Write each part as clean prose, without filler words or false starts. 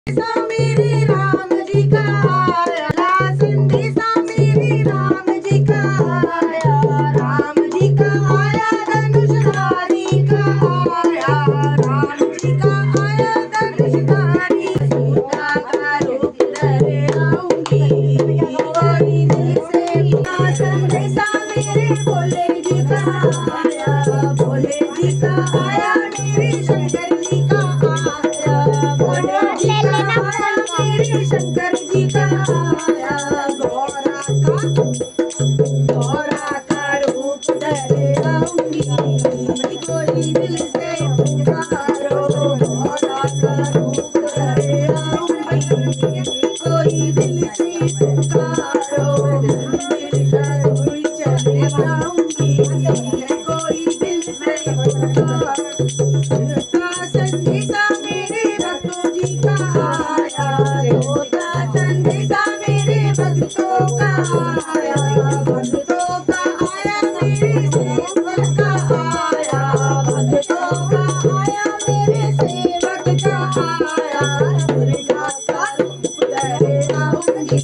मेरे राम जी का आया संदेशा मेरे राम जी का आया राम जी का आया धनुषधारी का आया राम जी का आया धनुषधारी सीता का रूप धरे आऊंगी कोई दिल से बिना संदेशा मेरे भोले जी का आया भोले जी का आया मेरे शंकर जी का आया भोले जी का आया मेरे शंकर जी का आया गौरा का रूप धरे आऊंगी कोई दिल से पुकारो गौरा का रूप धरे आऊंगी कोई दिल से पुकारो दिल का कोई चले आऊंगी कोई दिल से पुकारो संदेशा मेरे भक्तों जी का आया होता संदेशा मेरे भक्तों का आया भक्तों का आया मेरे सेवक का आया भक्तों का आया मेरे सेवक का आया दुर्गा का रूप धरे आऊंगी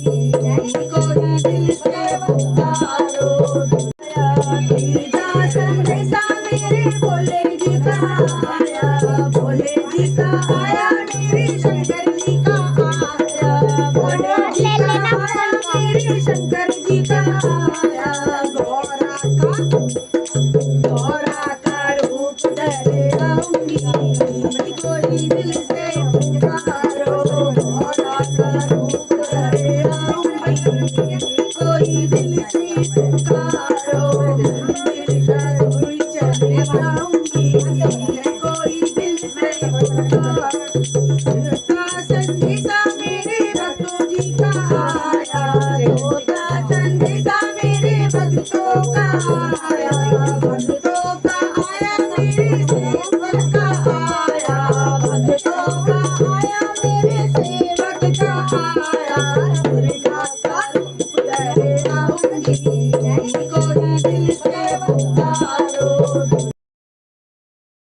कोई दिल से पुकारो गिरजा संदेशा मेरे भोले जी का आया भोले जी का आया मेरे शंकर जी का आया भोले जी का आया मेरे शंकर जी का आया गौरा का रूप धरे आऊंगी कोई दिल से पुकारो गौरा का रूप धरे आऊंगी कोई दिल से पुकारो दिल का कोई चले आऊंगी कोई दिल से पुकारो संदेशा मेरे भक्तों जी का आया होता संदेशा मेरे भक्तों का